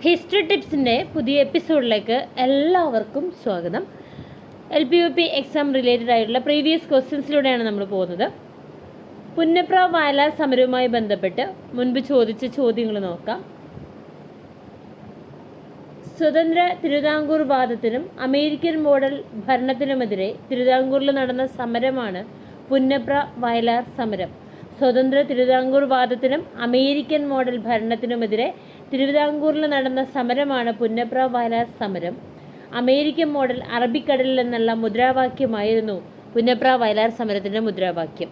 History ടിപ്സിൻ്റെ പുതിയ എപ്പിസോഡിലേക്ക് എല്ലാവർക്കും സ്വാഗതം. LPUP എക്സാം റിലേറ്റഡ് ആയിട്ടുള്ള പ്രീവിയസ് ക്വസ്റ്റ്യൻസിലൂടെയാണ് നമ്മൾ പോകുന്നത്. പുന്നപ്ര വയലാർ സമരവുമായി ബന്ധപ്പെട്ട് മുൻപ് ചോദിച്ച ചോദ്യങ്ങൾ നോക്കാം. സ്വതന്ത്ര തിരുവിതാംകൂർ വാദത്തിനും അമേരിക്കൻ മോഡൽ ഭരണത്തിനുമെതിരെ തിരുവിതാംകൂറിൽ നടന്ന സമരമാണ് പുന്നപ്ര വയലാർ സമരം. സ്വതന്ത്ര തിരുവിതാംകൂർ വാദത്തിനും അമേരിക്കൻ മോഡൽ ഭരണത്തിനുമെതിരെ തിരുവിതാംകൂറിൽ നടന്ന സമരമാണ് പുന്നപ്ര വയലാർ സമരം. അമേരിക്കൻ മോഡൽ അറബിക്കടലിൽ എന്നുള്ള മുദ്രാവാക്യമായിരുന്നു പുന്നപ്ര വയലാർ സമരത്തിൻ്റെ മുദ്രാവാക്യം.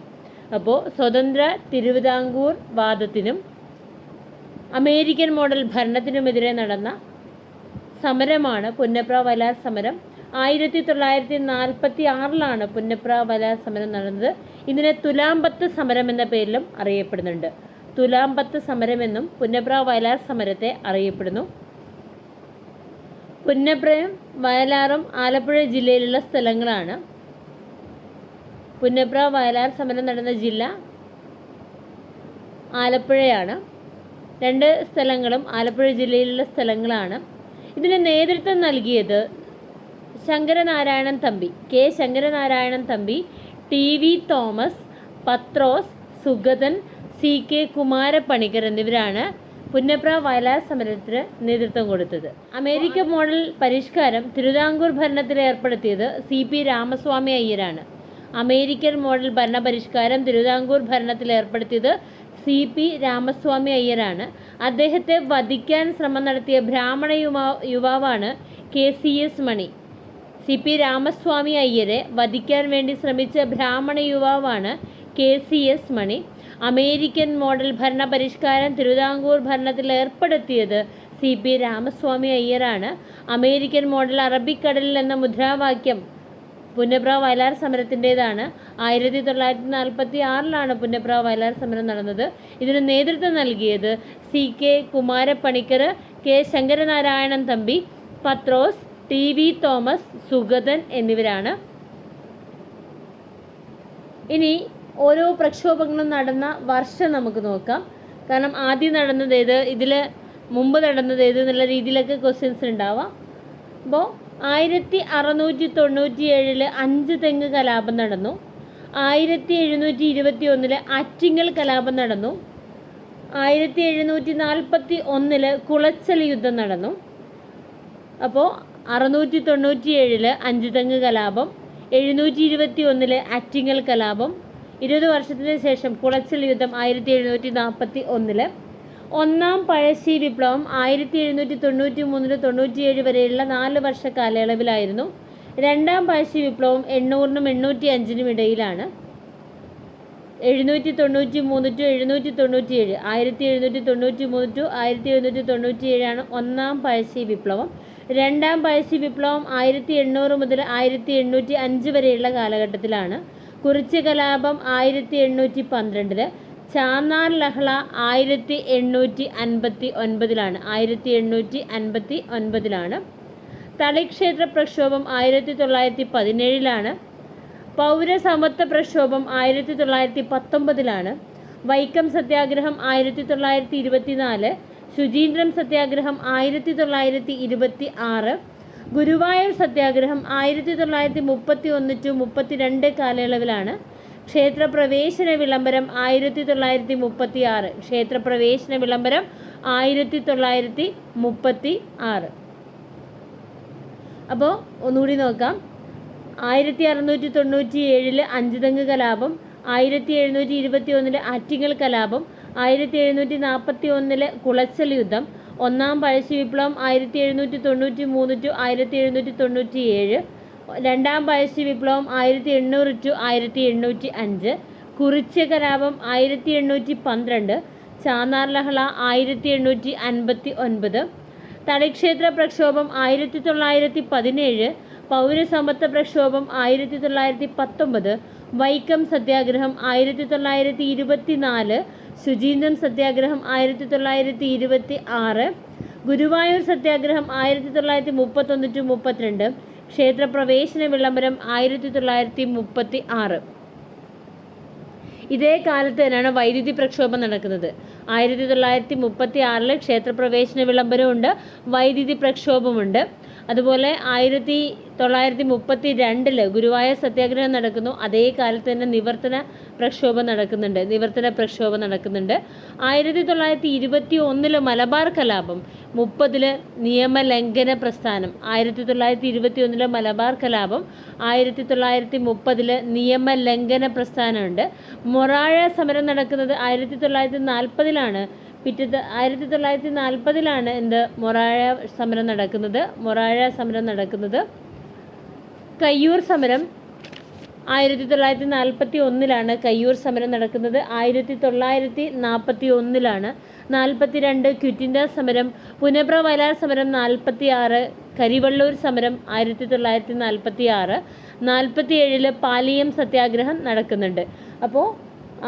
അപ്പോൾ സ്വതന്ത്ര തിരുവിതാംകൂർ വാദത്തിനും അമേരിക്കൻ മോഡൽ ഭരണത്തിനുമെതിരെ നടന്ന സമരമാണ് പുന്നപ്ര വയലാർ സമരം. 1946 പുന്നപ്ര വയലാർ സമരം നടന്നത്. ഇതിനെ തുലാമ്പത്ത് സമരം എന്ന പേരിലും അറിയപ്പെടുന്നുണ്ട്. തുലാമ്പത്ത് സമരമെന്നും പുന്നപ്ര വയലാർ സമരത്തെ അറിയപ്പെടുന്നു. പുന്നപ്രയും വയലാറും ആലപ്പുഴ ജില്ലയിലുള്ള സ്ഥലങ്ങളാണ്. പുന്നപ്ര വയലാർ സമരം നടന്ന ജില്ല ആലപ്പുഴയാണ്. രണ്ട് സ്ഥലങ്ങളും ആലപ്പുഴ ജില്ലയിലുള്ള സ്ഥലങ്ങളാണ്. ഇതിന് നേതൃത്വം നൽകിയത് Sankaranarayanan Thampi, K Sankaranarayanan Thampi, TV Thomas, Pathros, Sugathan, CK Kumarappanicker എന്നിവരാണ് പുന്നപ്ര വയലാർ സമരത്തിന് നേതൃത്വം കൊടുത്തത്. അമേരിക്കൻ മോഡൽ പരിഷ്കാരം തിരുവിതാംകൂർ ഭരണത്തിൽ ഏർപ്പെടുത്തിയത് CP രാമസ്വാമി അയ്യരാണ്. അമേരിക്കൻ മോഡൽ ഭരണ പരിഷ്കാരം തിരുവിതാംകൂർ ഭരണത്തിൽ ഏർപ്പെടുത്തിയത് CP രാമസ്വാമി അയ്യരാണ്. അദ്ദേഹത്തെ വധിക്കാൻ ശ്രമം നടത്തിയ ബ്രാഹ്മണ യുവാവാണ് KCS മണി. CP രാമസ്വാമി അയ്യരെ വധിക്കാൻ വേണ്ടി ശ്രമിച്ച ബ്രാഹ്മണ യുവാവാണ് KCS മണി. അമേരിക്കൻ മോഡൽ ഭരണ പരിഷ്കാരം തിരുവിതാംകൂർ ഭരണത്തിൽ ഏർപ്പെടുത്തിയത് CP രാമസ്വാമി അയ്യരാണ്. അമേരിക്കൻ മോഡൽ അറബിക്കടലിൽ എന്ന മുദ്രാവാക്യം പുന്നപ്ര വയലാർ സമരത്തിൻ്റെതാണ്. 1946 പുന്നപ്ര വയലാർ സമരം നടന്നത്. ഇതിന് നേതൃത്വം നൽകിയത് CK കുമാരപ്പണിക്കർ, കെ ശങ്കരനാരായണൻ തമ്പി, പത്രോസ്, TV തോമസ്, സുഗതൻ എന്നിവരാണ്. ഇനി ഓരോ പ്രക്ഷോഭങ്ങളും നടന്ന വർഷം നമുക്ക് നോക്കാം. കാരണം ആദ്യം നടന്നത് ഏത്, ഇതിൽ മുമ്പ് നടന്നത് ഏത് എന്നുള്ള രീതിയിലൊക്കെ ക്വസ്റ്റ്യൻസ് ഉണ്ടാവാം. അപ്പോൾ 1697 5 തെങ്ങ് കലാപം നടന്നു. 1721 ആറ്റിങ്ങൽ കലാപം നടന്നു. 1741 കുളച്ചൽ യുദ്ധം നടന്നു. അപ്പോൾ 697 5 തെങ്ങ് കലാപം, 721 ആറ്റിങ്ങൽ കലാപം, 20 വർഷത്തിന് ശേഷം കുളച്ചൽ യുദ്ധം 1741. ഒന്നാം പഴശ്ശി വിപ്ലവം 1793-97 വരെയുള്ള 4 വർഷ കാലയളവിലായിരുന്നു. രണ്ടാം പഴശ്ശി വിപ്ലവം 800-നും 805-നും ഇടയിലാണ്. 793-797 1793-1797 ഒന്നാം പഴശ്ശി വിപ്ലവം. രണ്ടാം പഴശ്ശി വിപ്ലവം 1800 മുതൽ 1805 വരെയുള്ള കാലഘട്ടത്തിലാണ്. കുറിച്യ കലാപം 1812. ചാന്നാർ ലഹള 1859 1859 തളിക്ഷേത്ര പ്രക്ഷോഭം 1917 പൗരസമത്വ പ്രക്ഷോഭം 1919 വൈക്കം സത്യാഗ്രഹം 1924, ശുചീന്ദ്രം സത്യാഗ്രഹം 1926, ഗുരുവായൂർ സത്യാഗ്രഹം 1931-32 കാലയളവിലാണ്. ക്ഷേത്രപ്രവേശന വിളംബരം 1936. ക്ഷേത്രപ്രവേശന വിളംബരം 1936. അപ്പോൾ ഒന്നുകൂടി നോക്കാം. 1697 5 തെങ്ങ് കലാപം, 1721 ആറ്റിങ്ങൽ കലാപം, 1741 കുളച്ചൽ യുദ്ധം, ഒന്നാം പഴശ്ശി വിപ്ലവം 1793-1797, രണ്ടാം പഴശ്ശി വിപ്ലവം 1800-1805, കുറിച്യ കലാപം 1812, ചാന്നാർ ലഹള 1859, തളിക്ഷേത്ര പ്രക്ഷോഭം 1917, പൗരസമത്വ പ്രക്ഷോഭം 1919, വൈക്കം സത്യാഗ്രഹം 1924, ശുചീന്ദ്രം സത്യാഗ്രഹം 1926, ഗുരുവായൂർ സത്യാഗ്രഹം 1931-32, ക്ഷേത്രപ്രവേശന വിളംബരം 1936. ഇതേ കാലത്ത് തന്നെയാണ് വൈദ്യുതി പ്രക്ഷോഭം നടക്കുന്നത്. 1936 ക്ഷേത്രപ്രവേശന വിളംബരമുണ്ട്, വൈദ്യുതി പ്രക്ഷോഭമുണ്ട്. അതുപോലെ 1932 ഗുരുവായൂർ സത്യാഗ്രഹം നടക്കുന്നു. അതേ കാലത്ത് തന്നെ നിവർത്തന പ്രക്ഷോഭം നടക്കുന്നുണ്ട്. 1921 മലബാർ കലാപം, 30 നിയമലംഘന പ്രസ്ഥാനം. 1921 മലബാർ കലാപം, 1930 നിയമലംഘന പ്രസ്ഥാനമുണ്ട്. മൊറാഴ സമരം നടക്കുന്നത് 1940 പിറ്റേത് 1940 എന്ത് മൊറാഴ സമരം നടക്കുന്നത്. കയ്യൂർ സമരം 1941 കയ്യൂർ സമരം നടക്കുന്നത്. 1941 42 ക്വിറ്റ് ഇന്ത്യ സമരം. പുന്നപ്ര വയലാർ സമരം 46. കരിവള്ളൂർ സമരം 1946. 47 പാലിയം സത്യാഗ്രഹം നടക്കുന്നുണ്ട്. അപ്പോൾ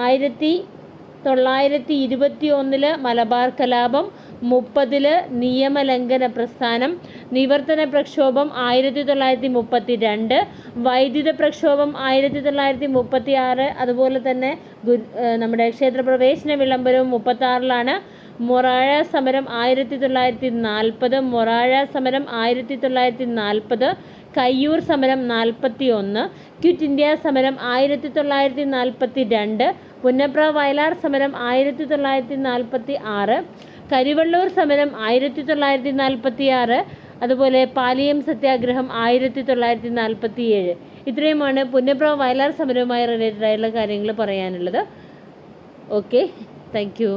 1921 മലബാർ കലാപം, 30 നിയമലംഘന പ്രസ്ഥാനം, നിവർത്തന പ്രക്ഷോഭം 1932, വൈദ്യുത പ്രക്ഷോഭം 1936, അതുപോലെ തന്നെ നമ്മുടെ ക്ഷേത്രപ്രവേശന വിളംബരവും 36 മൊറാഴ സമരം 1940, മൊറാഴ സമരം 1940, കയ്യൂർ സമരം 41, ക്വിറ്റ് ഇന്ത്യ സമരം 1942, പുന്നപ്ര വയലാർ സമരം 1946, കരിവള്ളൂർ സമരം 1946, അതുപോലെ പാലിയം സത്യാഗ്രഹം 1947. ഇത്രയുമാണ് പുന്നപ്ര വയലാർ സമരവുമായി റിലേറ്റഡ് ആയിട്ടുള്ള കാര്യങ്ങൾ പറയാനുള്ളത്. Okay, thank you.